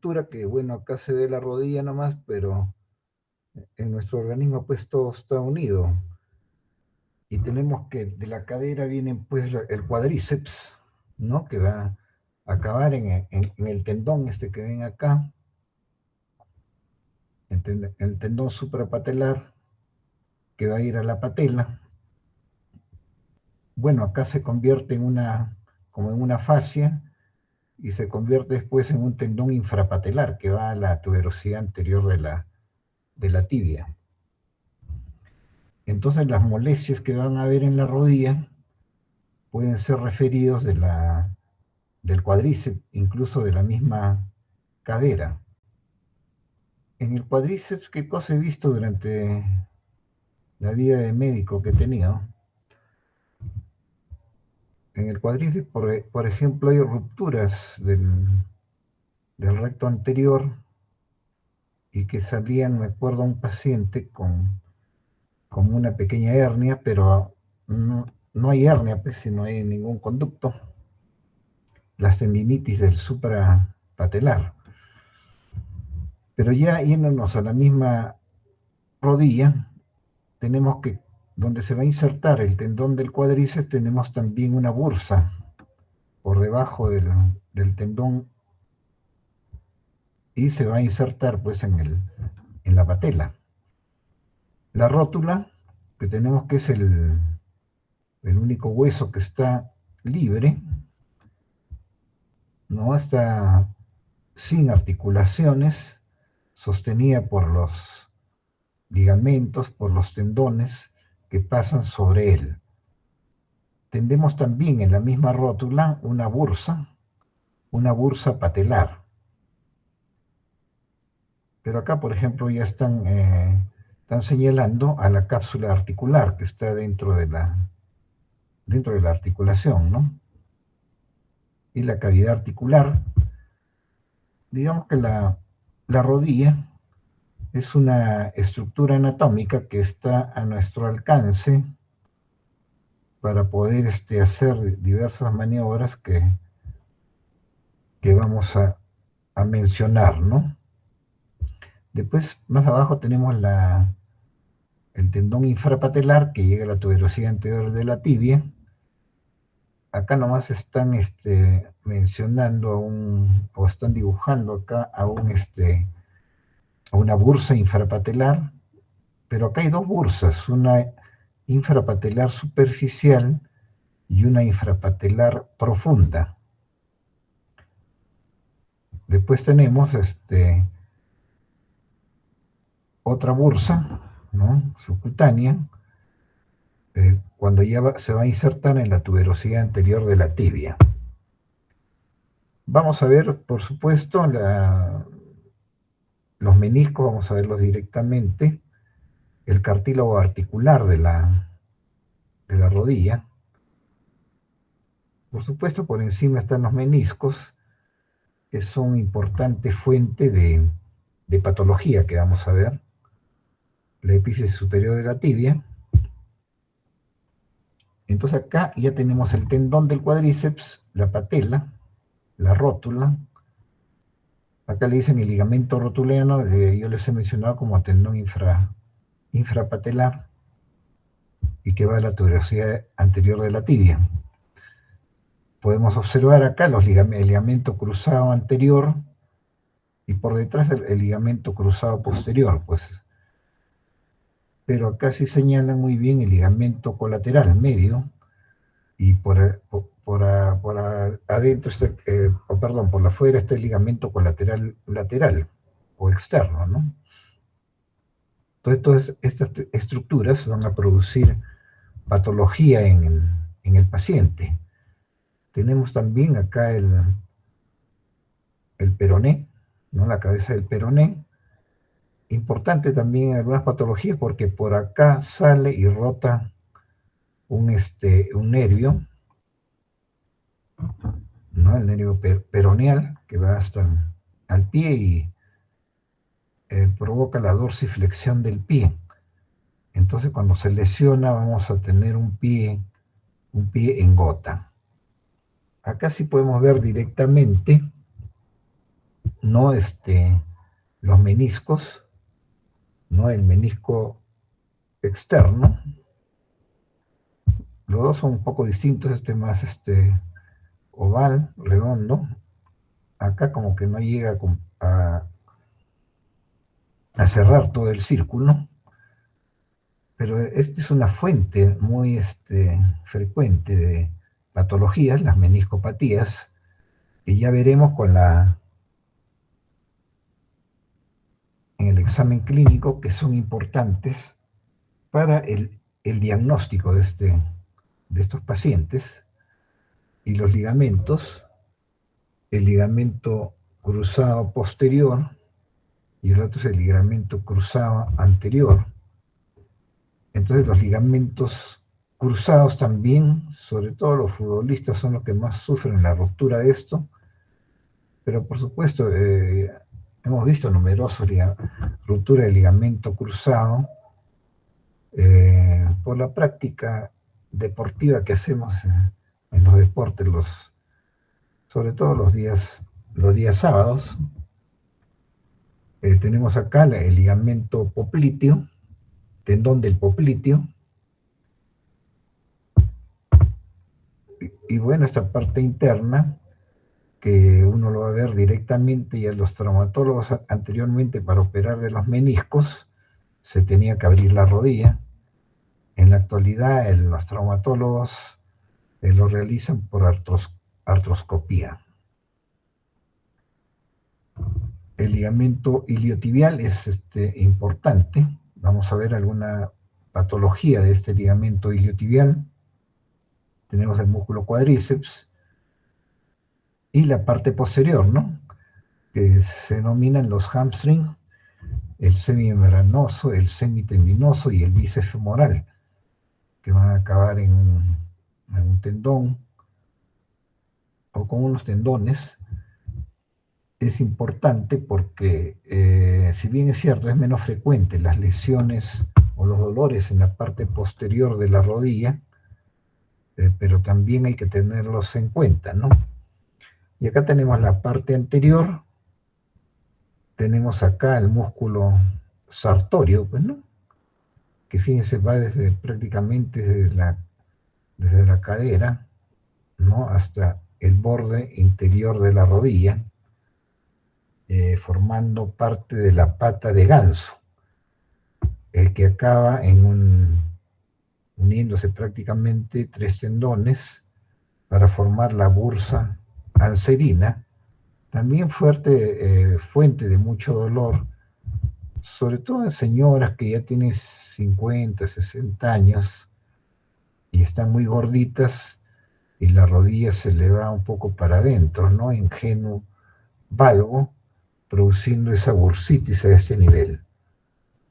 estructura que, bueno, acá se ve la rodilla nomás, pero en nuestro organismo pues todo está unido. Y tenemos que de la cadera viene pues el cuádriceps, ¿no? Que va a acabar en el tendón este que ven acá, el tendón suprapatelar, que va a ir a la patela. Bueno, acá se convierte como en una fascia, y se convierte después en un tendón infrapatelar que va a la tuberosidad anterior de la tibia. Entonces las molestias que van a haber en la rodilla pueden ser referidos del cuádriceps, incluso de la misma cadera. En el cuádriceps, ¿qué cosa he visto durante la vida de médico que he tenido? En el cuádriceps, por ejemplo, hay rupturas del recto anterior, y que salían, me acuerdo, un paciente con una pequeña hernia, pero no hay hernia, pues, si no hay ningún conducto. La tendinitis del suprapatelar. Pero ya yéndonos a la misma rodilla, tenemos que, donde se va a insertar el tendón del cuádriceps, tenemos también una bursa por debajo del tendón, y se va a insertar pues en la patela. La rótula, que tenemos que es el único hueso que está libre, no está sin articulaciones, sostenida por los ligamentos, por los tendones que pasan sobre él. Tendemos también en la misma rótula una bursa patelar. Pero acá, por ejemplo, ya están señalando a la cápsula articular que está dentro de la articulación, ¿no? Y la cavidad articular, digamos que la rodilla es una estructura anatómica que está a nuestro alcance para poder hacer diversas maniobras que vamos a mencionar, ¿no? Después, más abajo tenemos el tendón infrapatelar que llega a la tuberosidad anterior de la tibia. Acá nomás están mencionando o están dibujando acá a una bursa infrapatelar, pero acá hay dos bursas, una infrapatelar superficial y una infrapatelar profunda. Después tenemos otra bursa, ¿no? Subcutánea, cuando ya se va a insertar en la tuberosidad anterior de la tibia. Vamos a ver, por supuesto, los meniscos, vamos a verlos directamente, el cartílago articular de la rodilla. Por supuesto, por encima están los meniscos, que son importante fuente de patología que vamos a ver. La epífisis superior de la tibia. Entonces acá ya tenemos el tendón del cuádriceps, la patela, la rótula. Acá le dicen el ligamento rotuliano, yo les he mencionado como tendón infrapatelar, y que va a la tuberosidad anterior de la tibia. Podemos observar acá el ligamento cruzado anterior, y por detrás el ligamento cruzado posterior, pues. Pero acá sí señalan muy bien el ligamento colateral medio, y por adentro por afuera está el ligamento colateral lateral o externo, ¿no? Entonces, todas estas estructuras van a producir patología en el paciente. Tenemos también acá el peroné, ¿no? La cabeza del peroné. Importante también en algunas patologías, porque por acá sale y rota un nervio, ¿no? El nervio peroneal, que va hasta al pie y provoca la dorsiflexión del pie. Entonces, cuando se lesiona, vamos a tener un pie en gota. Acá sí podemos ver directamente no los meniscos, no el menisco externo. Los dos son un poco distintos, más oval, redondo. Acá como que no llega a cerrar todo el círculo, pero esta es una fuente muy frecuente de patologías, las meniscopatías, que ya veremos en el examen clínico, que son importantes para el diagnóstico de estos pacientes. Y los ligamentos, el ligamento cruzado posterior y el otro es el ligamento cruzado anterior. Entonces los ligamentos cruzados también, sobre todo los futbolistas, son los que más sufren la ruptura de esto, pero por supuesto hemos visto numerosos rupturas de ligamento cruzado por la práctica deportiva que hacemos en los deportes, sobre todo los días sábados. Tenemos acá el ligamento popliteo, tendón del popliteo, y bueno, esta parte interna, que uno lo va a ver directamente, y a los traumatólogos anteriormente para operar de los meniscos se tenía que abrir la rodilla. En la actualidad los traumatólogos lo realizan por artroscopía. El ligamento iliotibial es importante. Vamos a ver alguna patología de este ligamento iliotibial. Tenemos el músculo cuádriceps y la parte posterior, ¿no?, que se denominan los hamstrings, el semimembranoso, el semitendinoso y el bíceps femoral, que van a acabar en un tendón o con unos tendones. Es importante porque, si bien es cierto, es menos frecuente las lesiones o los dolores en la parte posterior de la rodilla, pero también hay que tenerlos en cuenta, ¿no? Y acá tenemos la parte anterior, tenemos acá el músculo sartorio, pues, ¿no?, que fíjense, va prácticamente desde la cadera, ¿no?, hasta el borde interior de la rodilla, formando parte de la pata de ganso, que acaba uniéndose prácticamente tres tendones para formar la bursa anserina, también fuente de mucho dolor, sobre todo en señoras que ya tienen 50, 60 años y están muy gorditas y la rodilla se le va un poco para adentro, ¿no?, ingenuo valgo, produciendo esa bursitis a este nivel.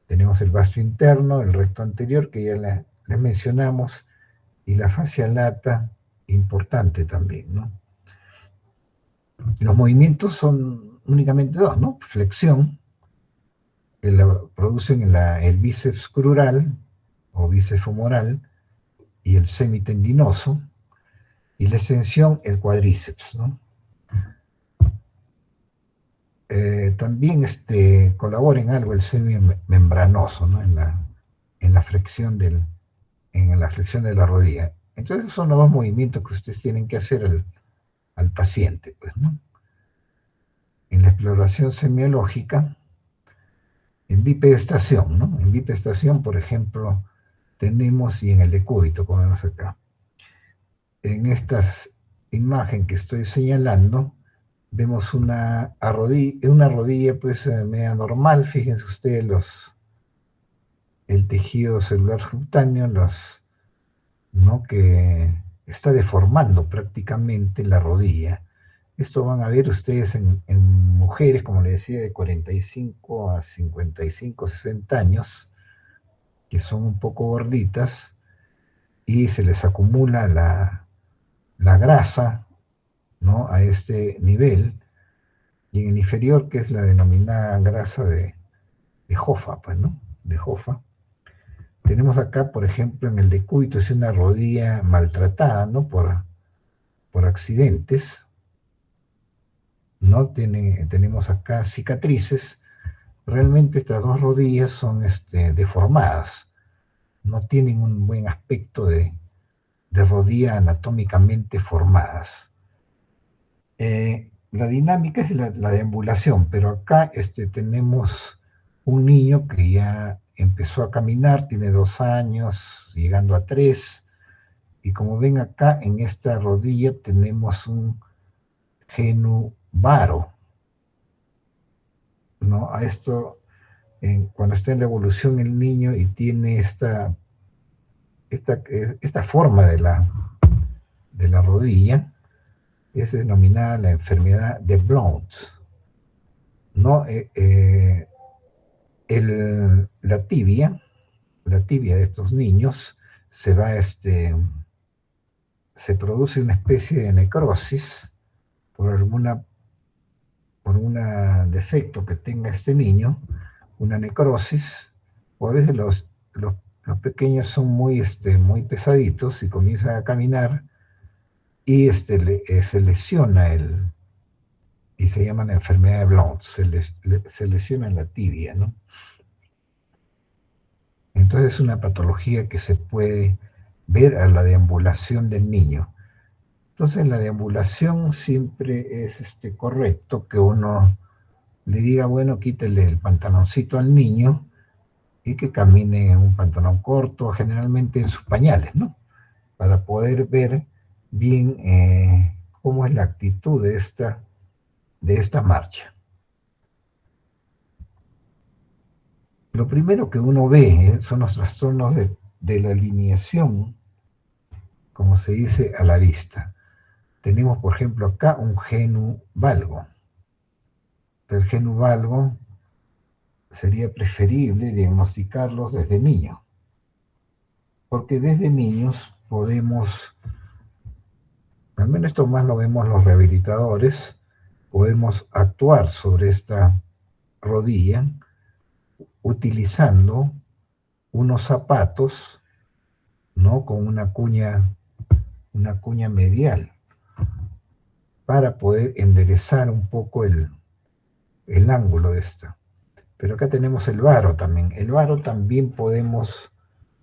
Tenemos el vasto interno, el recto anterior, que ya les mencionamos, y la fascia lata, importante también, ¿no? Los movimientos son únicamente dos, ¿no? Flexión, que la producen el bíceps crural o bíceps femoral y el semitendinoso, y la extensión, el cuádriceps, ¿no? También colabora en algo el semimembranoso, ¿no?, en la flexión de la rodilla. Entonces son los dos movimientos que ustedes tienen que hacer al paciente, pues, ¿no? En la exploración semiológica, en bipedestación, ¿no? En bipedestación, por ejemplo, tenemos, y en el decúbito, como vemos acá, en esta imagen que estoy señalando, vemos una rodilla pues media normal. Fíjense ustedes el tejido celular subcutáneo, ¿no?, que está deformando prácticamente la rodilla. Esto van a ver ustedes en mujeres, como les decía, de 45 a 55, 60 años, que son un poco gorditas y se les acumula la grasa, ¿no?, a este nivel, y en el inferior, que es la denominada grasa de Hoffa, pues, ¿no?, de Hoffa. Tenemos acá, por ejemplo, en el decúbito, es una rodilla maltratada, ¿no?, por accidentes. ¿no? Tenemos acá cicatrices. Realmente estas dos rodillas son deformadas, no tienen un buen aspecto de rodilla anatómicamente formadas. La dinámica es la deambulación, pero acá tenemos un niño que ya empezó a caminar, tiene 2 años, llegando a 3, y como ven acá en esta rodilla tenemos un genu varo, ¿no? A esto, cuando está en la evolución el niño y tiene esta forma de la rodilla, es denominada la enfermedad de Blount, ¿no? La tibia de estos niños se produce una especie de necrosis por por un defecto que tenga este niño, una necrosis, o a veces los pequeños son muy pesaditos y comienzan a caminar y se lesiona y se llama la enfermedad de Blount, se lesiona en la tibia, ¿no? Entonces es una patología que se puede ver a la deambulación del niño. Entonces en la deambulación siempre es correcto que uno le diga, bueno, quítele el pantaloncito al niño y que camine en un pantalón corto, generalmente en sus pañales, ¿no? Para poder ver bien cómo es la actitud de esta marcha. Lo primero que uno ve son los trastornos de la alineación, como se dice, a la vista. Tenemos, por ejemplo, acá un genu valgo. El genu valgo sería preferible diagnosticarlos desde niños, porque desde niños podemos, al menos esto más lo vemos los rehabilitadores, podemos actuar sobre esta rodilla utilizando unos zapatos, ¿no? Con una cuña medial para poder enderezar un poco el ángulo de esta. Pero acá tenemos el varo también. El varo también podemos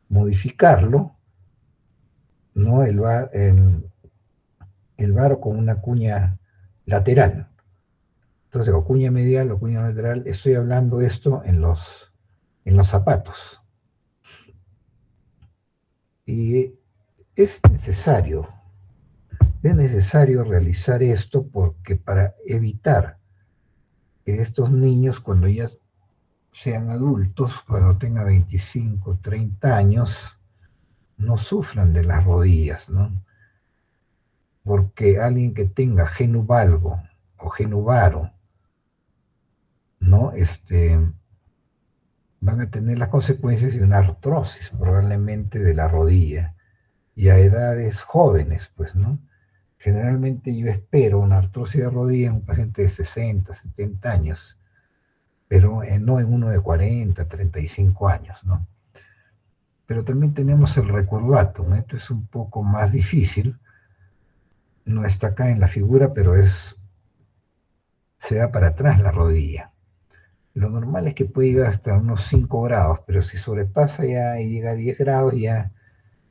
modificarlo, ¿no? El varo con una cuña lateral. Entonces, o cuña medial o cuña lateral, estoy hablando esto en los zapatos. Y es necesario realizar esto porque para evitar que estos niños, cuando ya sean adultos, cuando tengan 25, 30 años, no sufran de las rodillas, ¿no? Porque alguien que tenga genu valgo o genu varo, ¿no? Van a tener las consecuencias de una artrosis probablemente de la rodilla y a edades jóvenes, pues, ¿no? Generalmente yo espero una artrosis de rodilla en un paciente de 60, 70 años, pero no en uno de 40, 35 años, ¿no? Pero también tenemos el recurvatum, esto es un poco más difícil, no está acá en la figura, pero se va para atrás la rodilla. Lo normal es que puede llegar hasta unos 5 grados, pero si sobrepasa ya y llega a 10 grados, ya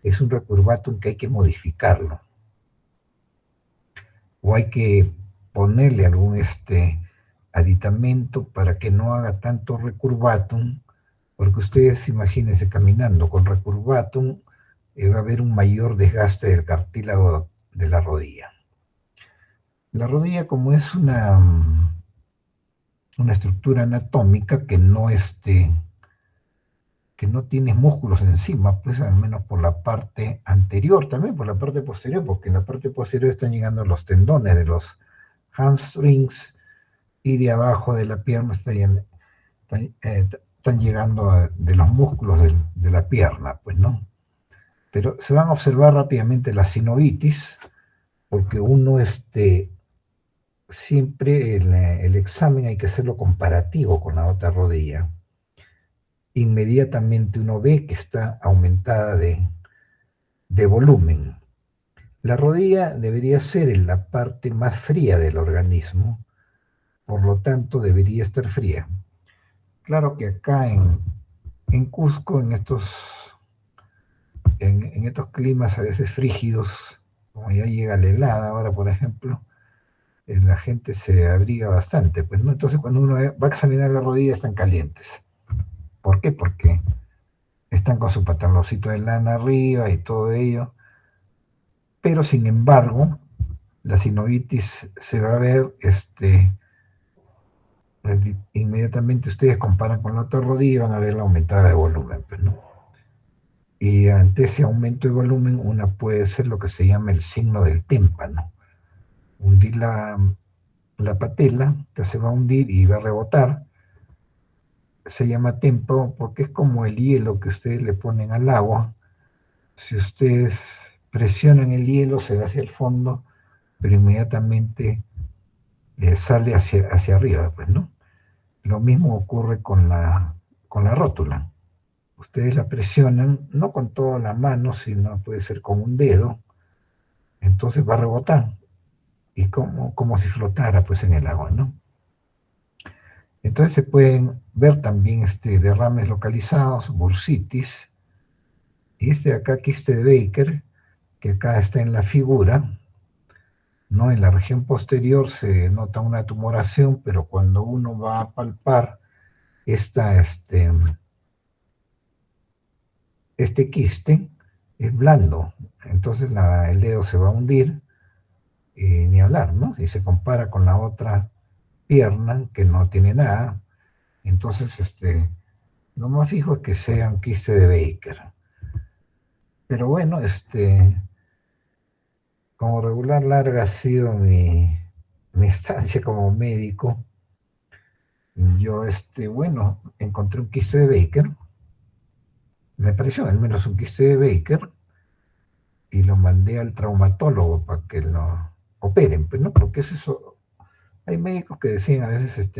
es un recurvatum que hay que modificarlo. O hay que ponerle algún aditamento para que no haga tanto recurvatum, porque ustedes imagínense caminando con recurvatum, va a haber un mayor desgaste del cartílago de la rodilla. La rodilla, como es una estructura anatómica que no tiene músculos encima, pues al menos por la parte anterior, también por la parte posterior, porque en la parte posterior están llegando los tendones de los hamstrings y de abajo de la pierna están llegando de los músculos de la pierna, pues, ¿no? Pero se van a observar rápidamente la sinovitis, porque uno siempre el examen hay que hacerlo comparativo con la otra rodilla. Inmediatamente uno ve que está aumentada de volumen. La rodilla debería ser en la parte más fría del organismo, por lo tanto debería estar fría. Claro que acá en Cusco, en estos climas a veces frígidos, como ya llega la helada ahora, por ejemplo, la gente se abriga bastante, pues, ¿no? Entonces cuando uno va a examinar las rodillas están calientes. ¿Por qué? Porque están con su pantaloncito de lana arriba y todo ello, pero sin embargo, la sinovitis se va a ver, inmediatamente ustedes comparan con la otra rodilla y van a ver la aumentada de volumen, pues, ¿no? Y ante ese aumento de volumen, una puede ser lo que se llama el signo del témpano. Hundir la patela, que se va a hundir y va a rebotar, se llama témpano porque es como el hielo que ustedes le ponen al agua. Si ustedes presionan el hielo, se va hacia el fondo, pero inmediatamente sale hacia arriba, pues, ¿no? Lo mismo ocurre con la rótula. Ustedes la presionan, no con toda la mano, sino puede ser con un dedo, entonces va a rebotar, y como si flotara pues en el agua, ¿no? Entonces se pueden ver también derrames localizados, bursitis, y de acá, quiste de Baker, que acá está en la figura, ¿no? En la región posterior se nota una tumoración, pero cuando uno va a palpar esta, este quiste, es blando, entonces el dedo se va a hundir, ni hablar, ¿no? Y se compara con la otra pierna, que no tiene nada, entonces, lo más fijo es que sea un quiste de Baker. Pero bueno, como regular larga ha sido mi estancia como médico, yo, bueno, encontré un quiste de Baker, me pareció al menos un quiste de Baker, y lo mandé al traumatólogo para que lo operen, pues, ¿no? Porque es eso, hay médicos que decían a veces,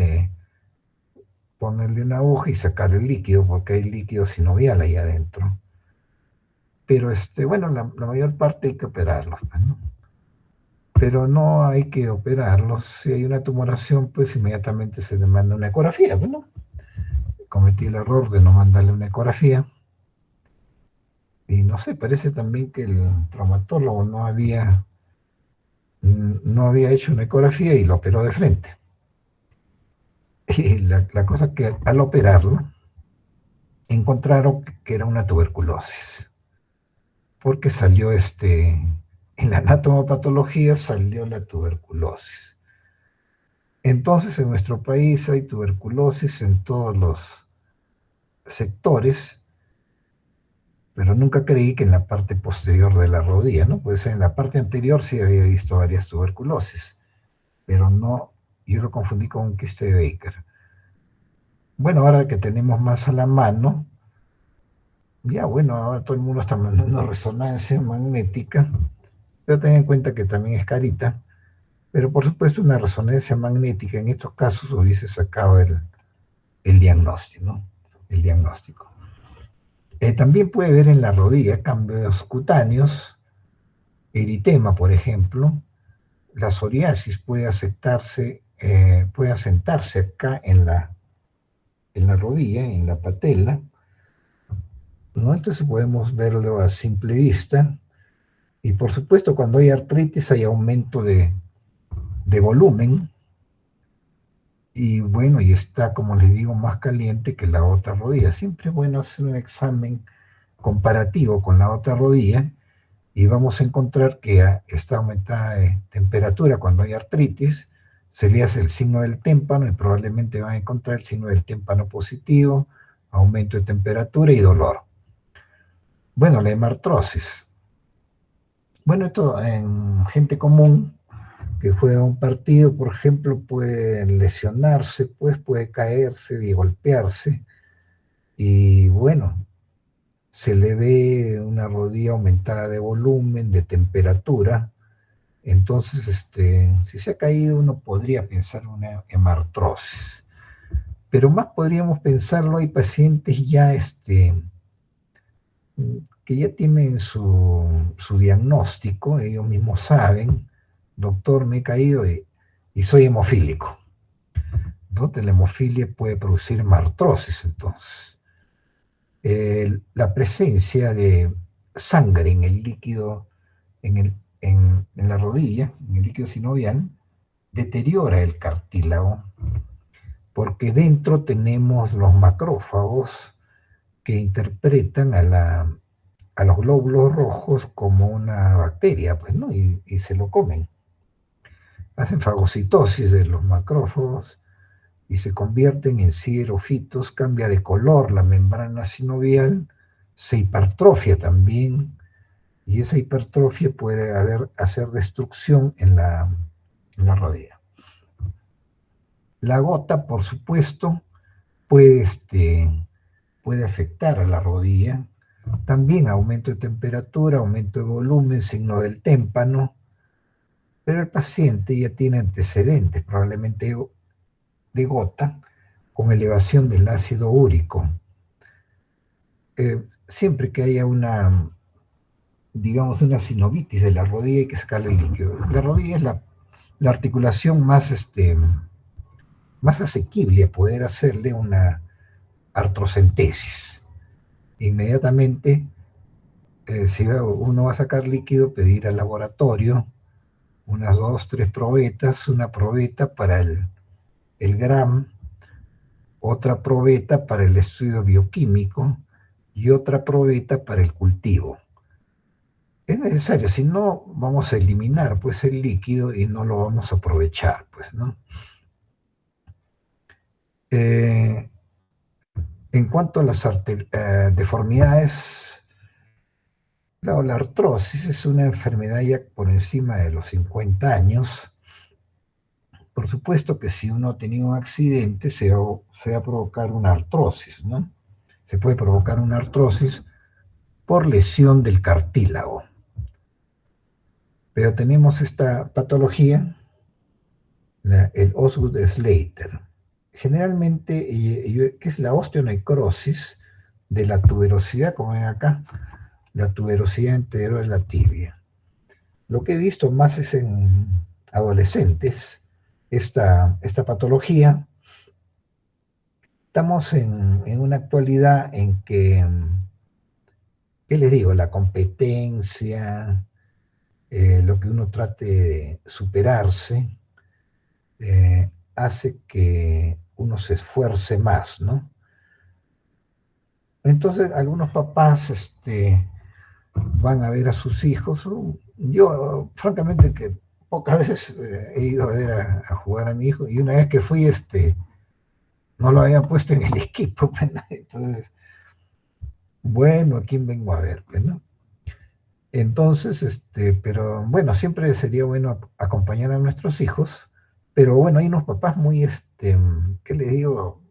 ponerle una aguja y sacar el líquido, porque hay líquido sinovial ahí adentro. Pero, bueno, la mayor parte hay que operarlos, pues, ¿no? Pero no hay que operarlos. Si hay una tumoración, pues inmediatamente se le manda una ecografía, pues, ¿no? Cometí el error de no mandarle una ecografía. Y no sé, parece también que el traumatólogo no había hecho una ecografía y lo operó de frente. Y la cosa es que al operarlo, encontraron que era una tuberculosis, porque salió en la anatomopatología salió la tuberculosis. Entonces en nuestro país hay tuberculosis en todos los sectores, pero nunca creí que en la parte posterior de la rodilla, ¿no? Puede ser en la parte anterior sí había visto varias tuberculosis, pero no, yo lo confundí con un quiste de Baker. Bueno, ahora que tenemos más a la mano, ya bueno, ahora todo el mundo está mandando resonancia magnética, pero ten en cuenta que también es carita, pero por supuesto una resonancia magnética en estos casos hubiese sacado el diagnóstico, ¿no? El diagnóstico. También puede haber en la rodilla cambios cutáneos, eritema, por ejemplo. La psoriasis puede asentarse acá en la rodilla, en la patela, ¿no? Entonces podemos verlo a simple vista. Y por supuesto, cuando hay artritis hay aumento de volumen, y bueno, y está, como les digo, más caliente que la otra rodilla. Siempre es bueno hacer un examen comparativo con la otra rodilla, y vamos a encontrar que está aumentada de temperatura cuando hay artritis, se le hace el signo del témpano y probablemente van a encontrar el signo del témpano positivo, aumento de temperatura y dolor. Bueno, la hemartrosis. Bueno, esto en gente común que juega un partido, por ejemplo, puede lesionarse, pues puede caerse y golpearse, y bueno, se le ve una rodilla aumentada de volumen, de temperatura. Entonces, si se ha caído, uno podría pensar en una hemartrosis. Pero más podríamos pensarlo, hay pacientes ya, que ya tienen su diagnóstico, ellos mismos saben, doctor, me he caído y soy hemofílico. donde la hemofilia puede producir artrosis. Entonces, la presencia de sangre en el líquido, en la rodilla, en el líquido sinovial, deteriora el cartílago, porque dentro tenemos los macrófagos que interpretan a los glóbulos rojos como una bacteria, pues, ¿no? Y se lo comen. Hacen fagocitosis de los macrófagos y se convierten en siderofitos, cambia de color la membrana sinovial, se hipertrofia también, y esa hipertrofia puede hacer destrucción en la rodilla. La gota, por supuesto, puede afectar a la rodilla, también aumento de temperatura, aumento de volumen, signo del témpano, pero el paciente ya tiene antecedentes, probablemente de gota, con elevación del ácido úrico. Siempre que haya digamos, una sinovitis de la rodilla hay que sacarle el líquido. La rodilla es la articulación más asequible a poder hacerle una artrocentesis. Inmediatamente, si uno va a sacar líquido, pedir al laboratorio unas 2, 3 probetas, una probeta para el GRAM, otra probeta para el estudio bioquímico y otra probeta para el cultivo. Es necesario, si no vamos a eliminar pues el líquido y no lo vamos a aprovechar, pues, ¿no? En cuanto a las deformidades, claro, la artrosis es una enfermedad ya por encima de los 50 años. Por supuesto que si uno ha tenido un accidente se va a provocar una artrosis, ¿no? Se puede provocar una artrosis por lesión del cartílago. Pero tenemos esta patología, el Osgood-Schlatter. Generalmente, que es la osteonecrosis de la tuberosidad, como ven acá, la tuberosidad anterior de la tibia. Lo que he visto más es en adolescentes, esta patología. Estamos en una actualidad en que, ¿qué les digo? La competencia, lo que uno trate de superarse, hace que uno se esfuerce más, ¿no? Entonces, algunos papás van a ver a sus hijos. Yo, francamente, que pocas veces he ido a ver a jugar a mi hijo, y una vez que fui, no lo había puesto en el equipo, pues, ¿no? Entonces, bueno, ¿a quién vengo a ver? Pues, ¿no? Entonces, pero bueno, siempre sería bueno acompañar a nuestros hijos, pero bueno, hay unos papás muy, ¿qué les digo?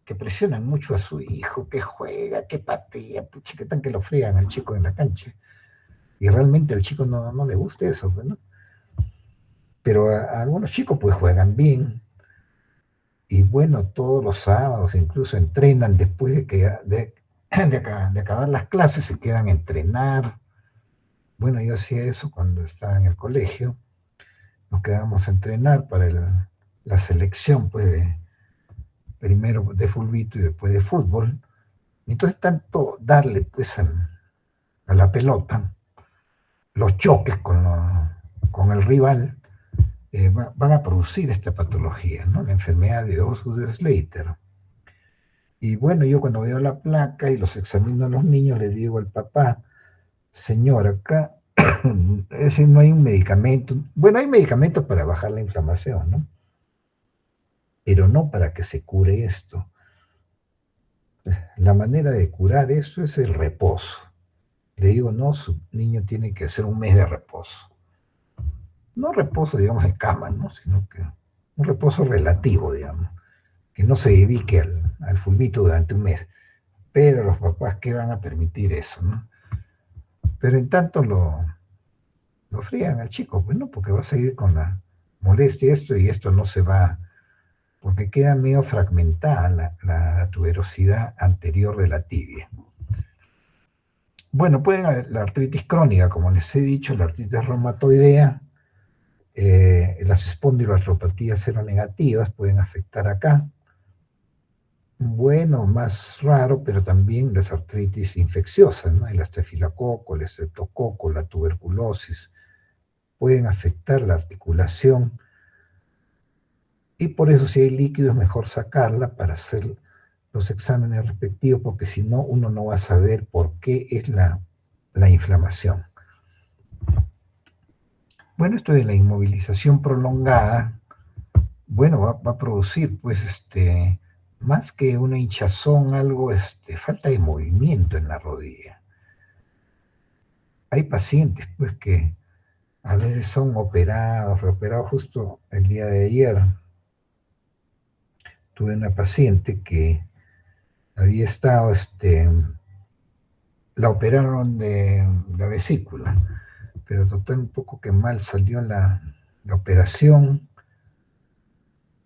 Que presionan mucho a su hijo, que juega, que patea, pucha, que tan que lo frían al chico en la cancha. Y realmente al chico no le gusta eso, pues, ¿no? Pero a algunos chicos pues juegan bien, y bueno, todos los sábados incluso entrenan después de acabar las clases, se quedan a entrenar. Bueno, yo hacía eso cuando estaba en el colegio, nos quedábamos a entrenar para la selección, pues, primero de fulbito y después de fútbol. Entonces, tanto darle pues a la pelota, los choques con el rival, van a producir esta patología, ¿no? La enfermedad de Osgood-Schlatter. Y bueno, yo cuando veo la placa y los examino a los niños, le digo al papá, señor, acá es decir, no hay un medicamento. Bueno, hay medicamentos para bajar la inflamación, ¿no? Pero no para que se cure esto. La manera de curar eso es el reposo. Le digo, no, su niño tiene que hacer un mes de reposo. No reposo, digamos, en cama, ¿no? Sino que un reposo relativo, digamos. Que no se dedique al fulbito durante un mes. Pero los papás, ¿qué van a permitir eso, no? Pero en tanto lo frían al chico, pues no, porque va a seguir con la molestia y esto no se va, porque queda medio fragmentada la tuberosidad anterior de la tibia. Bueno, pueden haber la artritis crónica, como les he dicho, la artritis reumatoidea, la las espondiloartropatías seronegativas pueden afectar acá. Bueno, más raro, pero también las artritis infecciosas, ¿no? El estafilococo, el estreptococo, la tuberculosis, pueden afectar la articulación y por eso si hay líquido es mejor sacarla para hacer los exámenes respectivos, porque si no, uno no va a saber por qué es la inflamación. Bueno, esto de la inmovilización prolongada, bueno, va a producir, pues, más que una hinchazón, algo, falta de movimiento en la rodilla. Hay pacientes, pues, que a veces son operados, reoperados. Justo el día de ayer tuve una paciente que había estado, la operaron de la vesícula, pero total un poco que mal salió la operación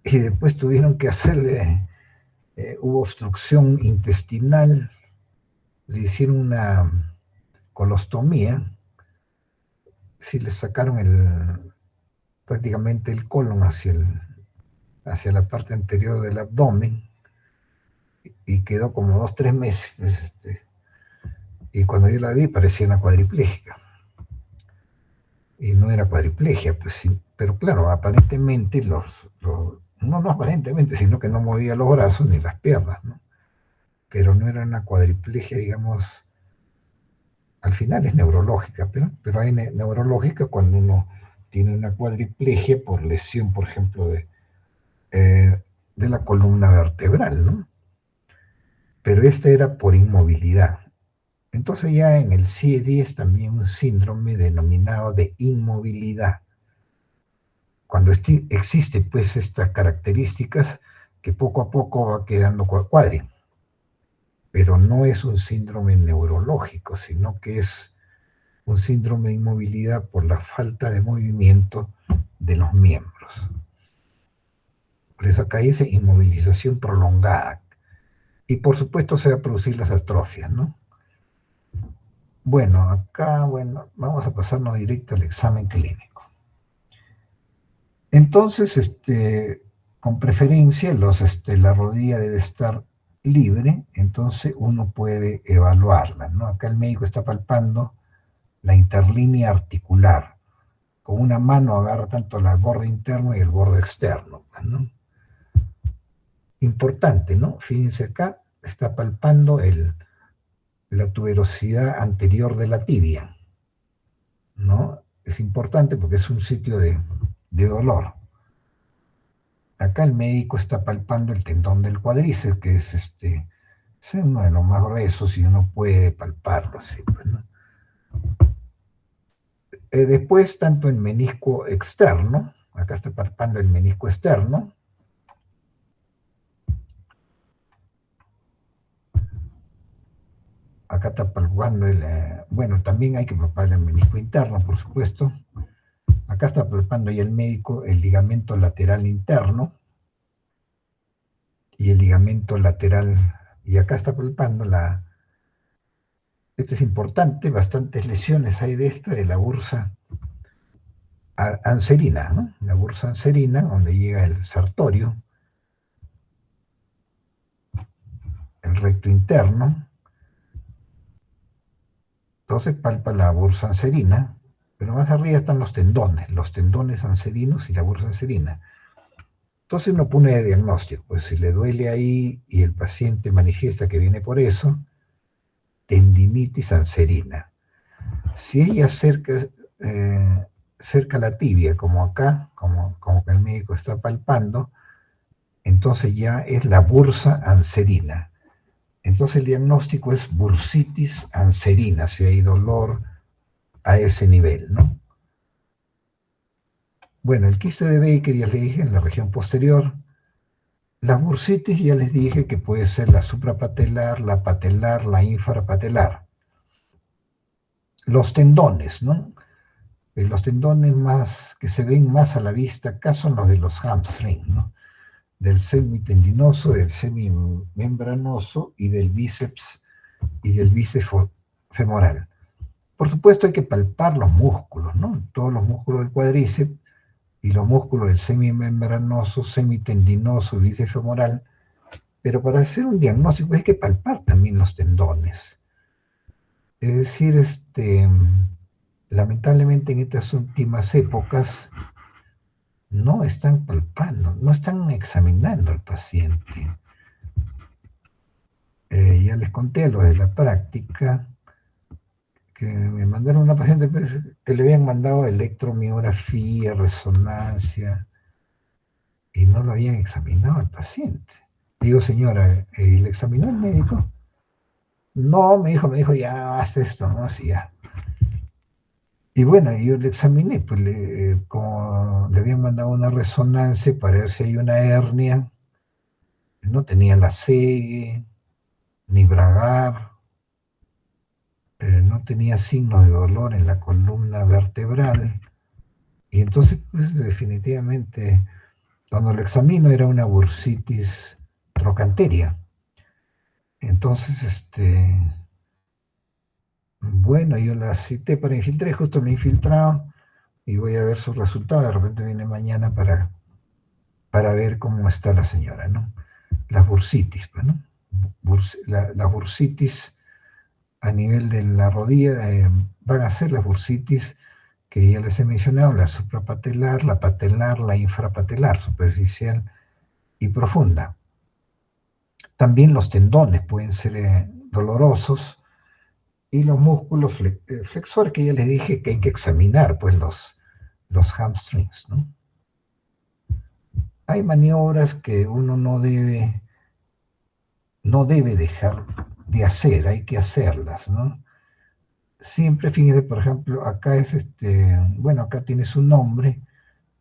y después tuvieron que hacerle, hubo obstrucción intestinal, le hicieron una colostomía, sí le sacaron prácticamente el colon hacia la parte anterior del abdomen y quedó como 2, 3 meses, pues, y cuando yo la vi parecía una cuadriplégica. Y no era cuadriplegia, pues sí, pero claro, aparentemente no aparentemente, sino que no movía los brazos ni las piernas, ¿no? Pero no era una cuadriplegia, digamos, al final es neurológica, pero hay neurológica cuando uno tiene una cuadriplegia por lesión, por ejemplo, de la columna vertebral, ¿no? Pero esta era por inmovilidad. Entonces ya en el CIE-10 también un síndrome denominado de inmovilidad. Cuando existe pues estas características que poco a poco va quedando cuadri, pero no es un síndrome neurológico, sino que es un síndrome de inmovilidad por la falta de movimiento de los miembros. Por eso acá dice inmovilización prolongada. Y por supuesto se va a producir las atrofias, ¿no? Bueno, acá, vamos a pasarnos directo al examen clínico. Entonces, con preferencia, la rodilla debe estar libre, entonces uno puede evaluarla, ¿no? Acá el médico está palpando la interlínea articular. Con una mano agarra tanto el borde interno y el borde externo, ¿no? Importante, ¿no? Fíjense acá, está palpando la tuberosidad anterior de la tibia, ¿no? Es importante porque es un sitio de dolor. Acá el médico está palpando el tendón del cuádriceps, que es uno de los más gruesos y uno puede palparlo así, pues, ¿no? Después, tanto el menisco externo, acá está palpando el menisco externo, acá está palpando también hay que palpar el menisco interno, por supuesto. Acá está palpando ya el médico el ligamento lateral interno y el ligamento lateral, y acá está palpando esto es importante, bastantes lesiones hay de la bursa anserina, ¿no? La bursa anserina, donde llega el sartorio, el recto interno. Entonces palpa la bursa anserina, pero más arriba están los tendones anserinos y la bursa anserina. Entonces uno pone de diagnóstico, pues si le duele ahí y el paciente manifiesta que viene por eso, tendinitis anserina. Si ella cerca la tibia, como acá, como que el médico está palpando, entonces ya es la bursa anserina. Entonces el diagnóstico es bursitis anserina, si hay dolor a ese nivel, ¿no? Bueno, el quiste de Baker ya les dije en la región posterior. Las bursitis ya les dije que puede ser la suprapatelar, la patelar, la infrapatelar. Los tendones, ¿no? Los tendones más que se ven más a la vista acá son los de los hamstring, ¿no? Del semitendinoso, del semimembranoso y del bíceps femoral. Por supuesto hay que palpar los músculos, ¿no? Todos los músculos del cuádriceps y los músculos del semimembranoso, semitendinoso, bíceps-femoral, pero para hacer un diagnóstico hay que palpar también los tendones. Es decir, lamentablemente en estas últimas épocas no están palpando, no están examinando al paciente. Ya les conté lo de la práctica, que me mandaron una paciente pues, que le habían mandado electromiografía, resonancia, y no lo habían examinado al paciente. Digo, señora, ¿le examinó el médico? No, me dijo, ya, haz esto, ¿no? Así ya. Y bueno, yo le examiné, pues como le habían mandado una resonancia para ver si hay una hernia, no tenía la segue, ni bragar, no tenía signos de dolor en la columna vertebral, y entonces, pues definitivamente, cuando lo examino era una bursitis trocanteria. Entonces, bueno, yo la cité para infiltrar, justo me he infiltrado, y voy a ver sus resultados, de repente viene mañana para ver cómo está la señora, ¿no? Las bursitis, pues, ¿no? Las bursitis a nivel de la rodilla van a ser las bursitis que ya les he mencionado, la suprapatelar, la patelar, la infrapatelar, superficial y profunda. También los tendones pueden ser dolorosos y los músculos flexores, que ya les dije que hay que examinar, pues los hamstrings, ¿no? Hay maniobras que uno no debe dejar de hacer, hay que hacerlas, ¿no? Siempre, fíjate, por ejemplo, acá es bueno, acá tiene su nombre,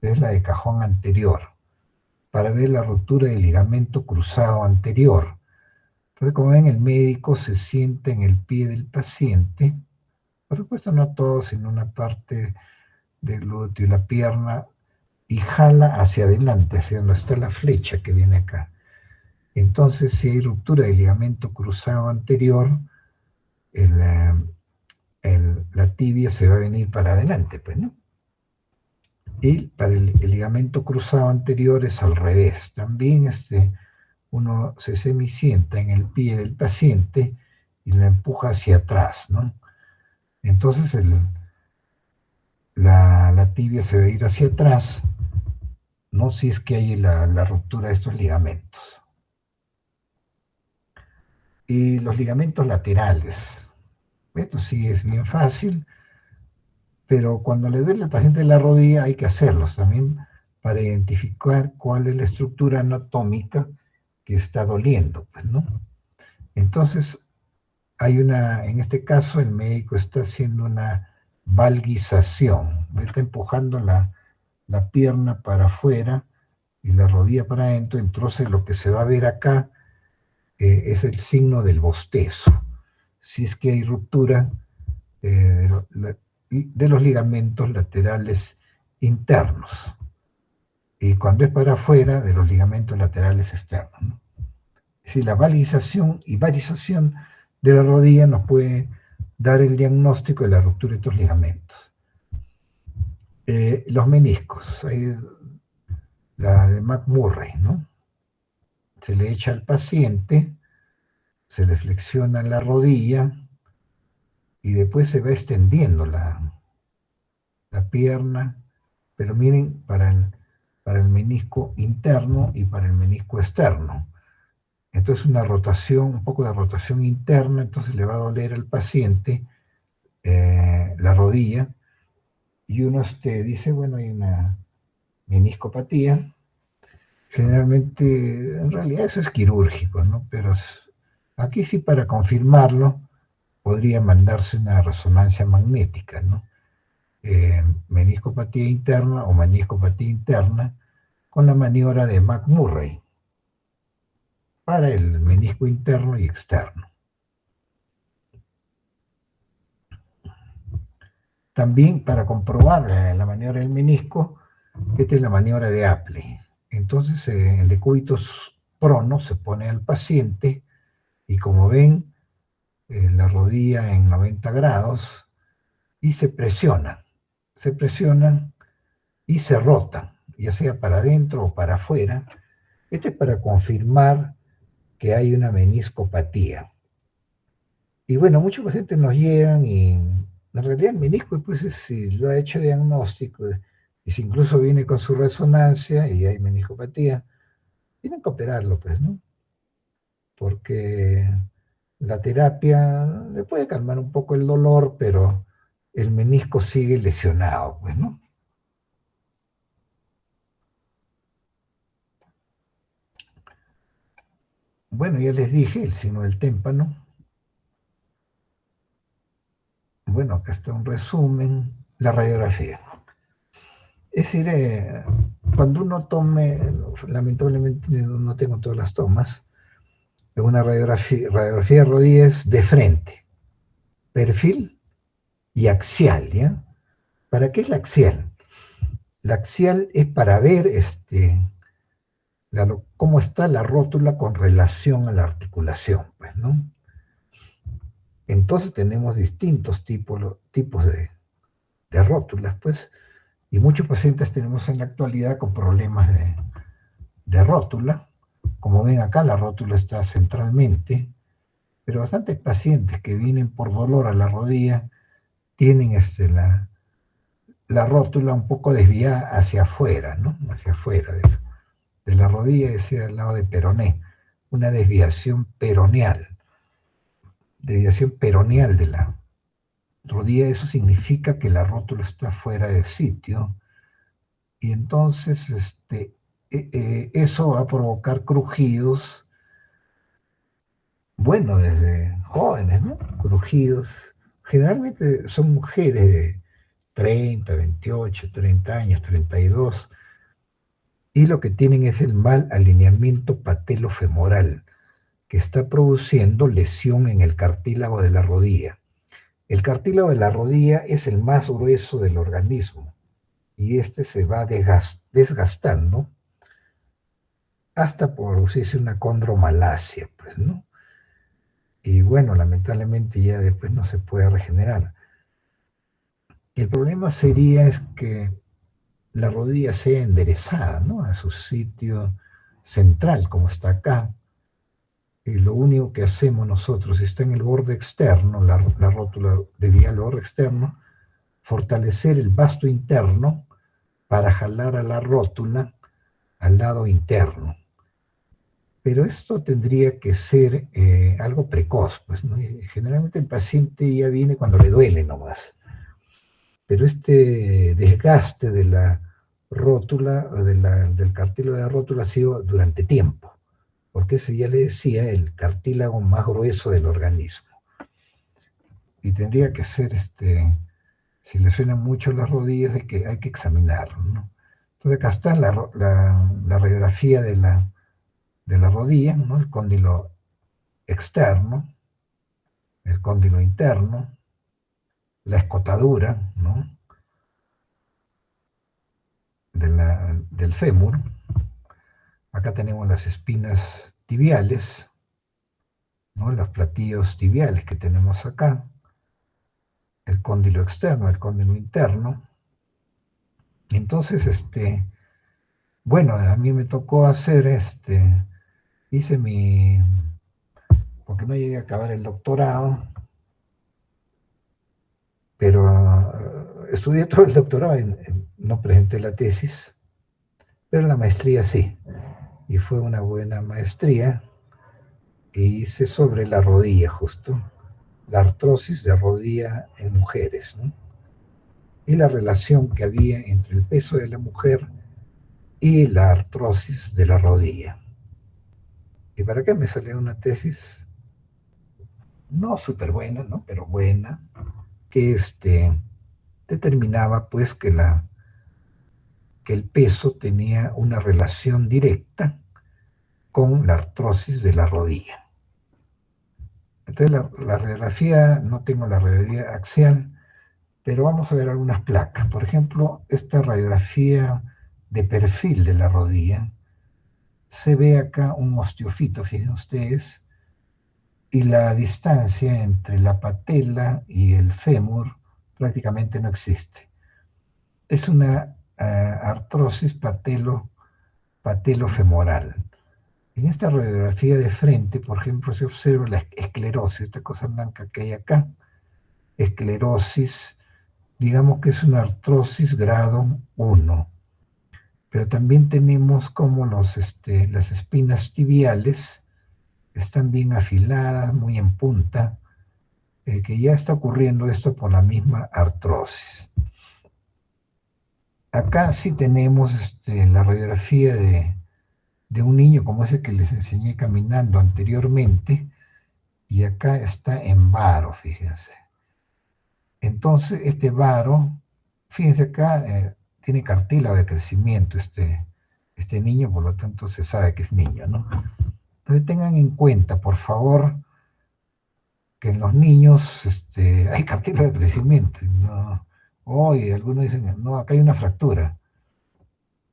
es la de cajón anterior, para ver la ruptura del ligamento cruzado anterior. Entonces, como ven, el médico se sienta en el pie del paciente, por supuesto no todo, sino una parte del glúteo y la pierna, y jala hacia adelante, hacia donde está la flecha que viene acá. Entonces, si hay ruptura del ligamento cruzado anterior, la tibia se va a venir para adelante, pues, ¿no? Y para el ligamento cruzado anterior es al revés. También uno se semisienta en el pie del paciente y lo empuja hacia atrás, ¿no? Entonces la tibia se va a ir hacia atrás, no si es que hay la ruptura de estos ligamentos. Y los ligamentos laterales. Esto sí es bien fácil, pero cuando le duele al paciente la rodilla hay que hacerlos también para identificar cuál es la estructura anatómica que está doliendo, pues, ¿no? Entonces, en este caso el médico está haciendo una valgización, está empujando la pierna para afuera y la rodilla para adentro, entonces lo que se va a ver acá es el signo del bostezo. Si es que hay ruptura de los ligamentos laterales internos, y cuando es para afuera, de los ligamentos laterales externos, ¿no? Es decir, la valgización y varización de la rodilla nos puede dar el diagnóstico de la ruptura de estos ligamentos. Los meniscos, la de McMurray, ¿no? Se le echa al paciente, se le flexiona la rodilla y después se va extendiendo la pierna, pero miren, para el menisco interno y para el menisco externo. Entonces una rotación, un poco de rotación interna, entonces le va a doler al paciente la rodilla, y uno dice, bueno, hay una meniscopatía. Generalmente, en realidad eso es quirúrgico, ¿no? Pero aquí sí, para confirmarlo, podría mandarse una resonancia magnética, ¿no? Meniscopatía interna o meniscopatía interna con la maniobra de McMurray para el menisco interno y externo. También para comprobar la maniobra del menisco, esta es la maniobra de Apley. Entonces, en decúbitos prono se pone al paciente y, como ven, la rodilla en 90 grados y se presiona y se rota. ya sea para adentro o para afuera. Este es para confirmar que hay una meniscopatía. Y bueno, muchos pacientes nos llegan y en realidad el menisco, pues si lo ha hecho diagnóstico, y si incluso viene con su resonancia y hay meniscopatía, tienen que operarlo, pues, ¿no? Porque la terapia le puede calmar un poco el dolor, pero el menisco sigue lesionado, pues, ¿no? Bueno, ya les dije el signo del témpano. Bueno, acá está un resumen, la radiografía. Es decir, cuando uno tome, lamentablemente no tengo todas las tomas, una radiografía de rodillas de frente, perfil y axial, ¿ya? ¿Para qué es la axial? La axial es para ver cómo está la rótula con relación a la articulación, pues, ¿no? Entonces tenemos distintos tipos de rótulas, pues, y muchos pacientes tenemos en la actualidad con problemas de rótula. Como ven acá, la rótula está centralmente, pero bastantes pacientes que vienen por dolor a la rodilla tienen la rótula un poco desviada hacia afuera, ¿no? Hacia afuera de la rodilla, es decir, al lado de peroné, una desviación peroneal de la rodilla. Eso significa que la rótula está fuera de sitio y entonces eso va a provocar crujidos, bueno, desde jóvenes, ¿no? Crujidos. Generalmente son mujeres de 30, 28, 30 años, 32, y lo que tienen es el mal alineamiento patelofemoral, que está produciendo lesión en el cartílago de la rodilla. El cartílago de la rodilla es el más grueso del organismo y este se va desgastando hasta producirse una condromalacia, pues, ¿no? Y bueno, lamentablemente ya después no se puede regenerar. El problema sería es que la rodilla sea enderezada, ¿no? A su sitio central, como está acá. Y lo único que hacemos nosotros, si está en el borde externo, la rótula desvía al borde externo, fortalecer el vasto interno para jalar a la rótula al lado interno. Pero esto tendría que ser algo precoz, pues, ¿no? Y generalmente el paciente ya viene cuando le duele nomás. Pero este desgaste de la rótula, o del cartílago de la rótula ha sido durante tiempo, porque ese ya le decía el cartílago más grueso del organismo. Y tendría que ser, si le suenan mucho las rodillas, de que hay que examinarlo, ¿no? Entonces acá está la radiografía de la rodilla, ¿no? El cóndilo externo, el cóndilo interno, la escotadura, ¿no? Del fémur. Acá tenemos las espinas tibiales, ¿no? Los platillos tibiales que tenemos acá, el cóndilo externo, el cóndilo interno. Entonces, bueno, a mí me tocó hacer, hice porque no llegué a acabar el doctorado, pero estudié todo el doctorado, no presenté la tesis, pero la maestría sí, y fue una buena maestría, e hice sobre la rodilla justo, la artrosis de rodilla en mujeres, ¿no? Y la relación que había entre el peso de la mujer y la artrosis de la rodilla. ¿Y para qué me salió una tesis? No súper buena, ¿no? Pero buena, que determinaba pues que el peso tenía una relación directa con la artrosis de la rodilla. Entonces la radiografía, no tengo la radiografía axial, pero vamos a ver algunas placas. Por ejemplo, esta radiografía de perfil de la rodilla, se ve acá un osteofito, fíjense ustedes, y la distancia entre la patela y el fémur prácticamente no existe. Es una artrosis patelofemoral. En esta radiografía de frente, por ejemplo, se observa la esclerosis, esta cosa blanca que hay acá, esclerosis, digamos que es una artrosis grado 1, pero también tenemos como las espinas tibiales están bien afiladas, muy en punta, que ya está ocurriendo esto por la misma artrosis. Acá sí tenemos la radiografía de un niño como ese que les enseñé caminando anteriormente, y acá está en varo, fíjense. Entonces, este varo, fíjense acá, tiene cartílago de crecimiento este niño, por lo tanto se sabe que es niño, ¿no? Entonces tengan en cuenta, por favor, que en los niños hay cartílago de crecimiento. ¿No? Hoy algunos dicen, no, acá hay una fractura.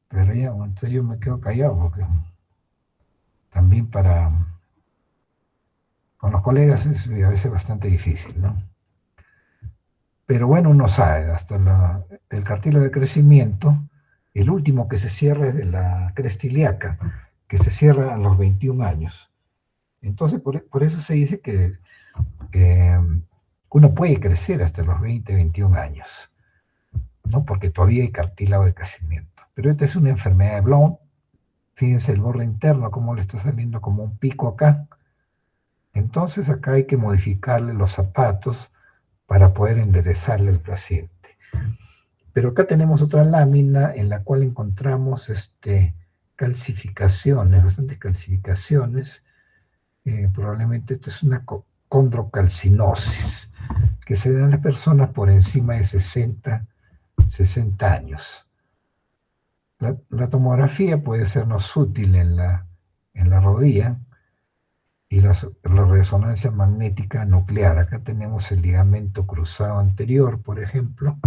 Pero ya, bueno, entonces yo me quedo callado porque también con los colegas es a veces bastante difícil, ¿no? Pero bueno, uno sabe, el cartílago de crecimiento, el último que se cierra es de la cresta ilíaca, que se cierra a los 21 años. Entonces, por eso se dice que uno puede crecer hasta los 20, 21 años, ¿no? Porque todavía hay cartílago de crecimiento. Pero esta es una enfermedad de Blount. Fíjense el borde interno, cómo le está saliendo como un pico acá. Entonces acá hay que modificarle los zapatos para poder enderezarle el paciente. Pero acá tenemos otra lámina en la cual encontramos calcificaciones, bastantes calcificaciones. Probablemente esto es una condrocalcinosis, que se da en las personas por encima de 60 años. La tomografía puede sernos útil en la rodilla, y la resonancia magnética nuclear. Acá tenemos el ligamento cruzado anterior, por ejemplo.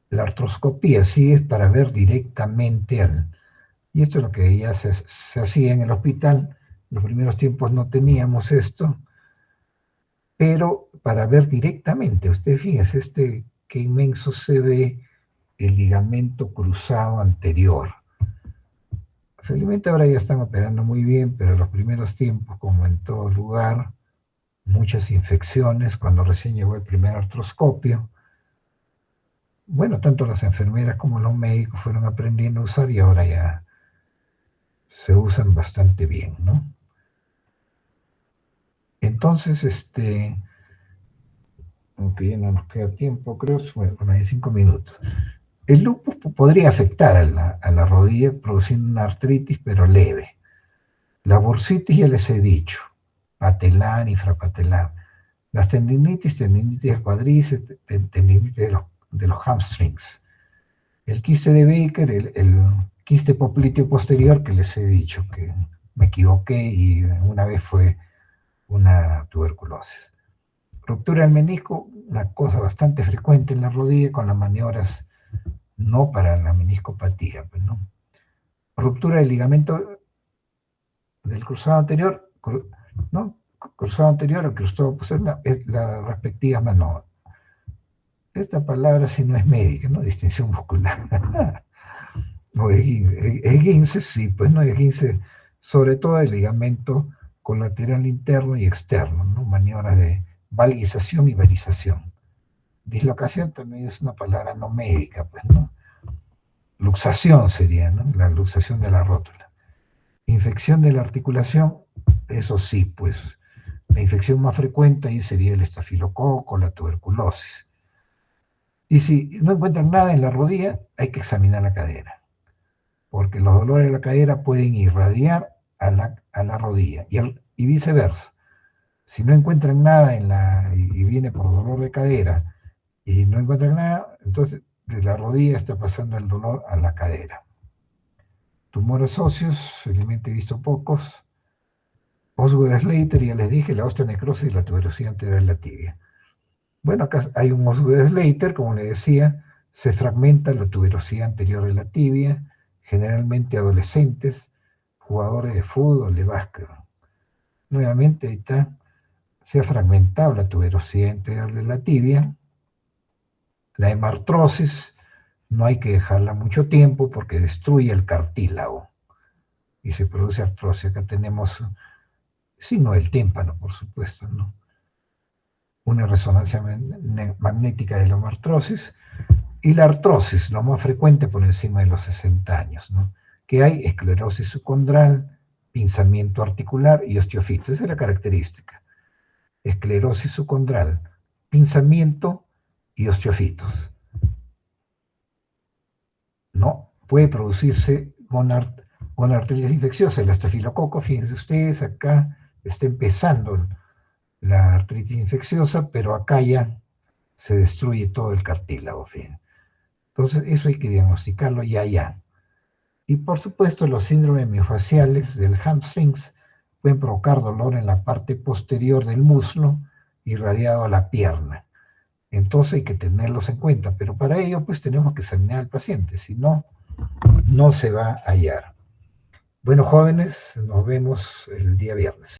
La artroscopía sí es para ver directamente y esto es lo que ya se hacía en el hospital. En los primeros tiempos no teníamos esto, pero para ver directamente. Ustedes fíjense, qué inmenso se ve el ligamento cruzado anterior. Felizmente ahora ya están operando muy bien, pero en los primeros tiempos, como en todo lugar, muchas infecciones, cuando recién llegó el primer artroscopio. Bueno, tanto las enfermeras como los médicos fueron aprendiendo a usar y ahora ya se usan bastante bien, ¿no? Entonces, aunque ya no nos queda tiempo, creo, bueno, hay 5 minutos. El lupus podría afectar a la rodilla produciendo una artritis, pero leve. La bursitis ya les he dicho, patelar, infrapatelar. Las tendinitis del cuádriceps, tendinitis de los hamstrings. El quiste de Baker, el quiste popliteo posterior, que les he dicho que me equivoqué y una vez fue una tuberculosis. Ruptura del menisco, una cosa bastante frecuente en la rodilla con las maniobras no para la meniscopatía, pues, ¿no? Ruptura del ligamento del cruzado anterior, ¿no? Cruzado anterior o cruzado posterior, la respectiva mano. Esta palabra si no es médica, ¿no? Distinción muscular. O esguince, sí, pues no esguince, sobre todo el ligamento colateral interno y externo, ¿no? Maniobras de valgización y varización. Dislocación también es una palabra no médica, pues, ¿no? Luxación sería, ¿no? La luxación de la rótula. Infección de la articulación, eso sí, pues, la infección más frecuente ahí sería el estafilococo, la tuberculosis. Y si no encuentran nada en la rodilla, hay que examinar la cadera, porque los dolores de la cadera pueden irradiar a la rodilla y viceversa. Si no encuentran nada y viene por dolor de cadera y no encuentran nada, entonces de la rodilla está pasando el dolor a la cadera. Tumores óseos, felizmente he visto pocos. Osgood-Schlatter, ya les dije, la osteonecrosis y la tuberosidad anterior de la tibia. Bueno, acá hay un Osgood-Schlatter, como les decía, se fragmenta la tuberosidad anterior de la tibia, generalmente adolescentes, jugadores de fútbol, de básquet. Nuevamente ahí está, se ha fragmentado la tuberosidad anterior de la tibia. La hemartrosis, no hay que dejarla mucho tiempo porque destruye el cartílago y se produce artrosis. Acá tenemos signo del tímpano, por supuesto, ¿no? Una resonancia magnética de la artrosis y la artrosis, lo más frecuente por encima de los 60 años, ¿no? Que hay esclerosis subcondral, pinzamiento articular y osteofitos. Esa es la característica. Esclerosis subcondral, pinzamiento y osteofitos. ¿No? Puede producirse con artritis infecciosa, el estafilococo, fíjense ustedes, acá está empezando la artritis infecciosa, pero acá ya se destruye todo el cartílago, fíjense. Entonces, eso hay que diagnosticarlo ya. Y por supuesto, los síndromes miofasciales del hamstrings pueden provocar dolor en la parte posterior del muslo irradiado a la pierna. Entonces hay que tenerlos en cuenta, pero para ello pues tenemos que examinar al paciente, si no, no se va a hallar. Bueno, jóvenes, nos vemos el día viernes.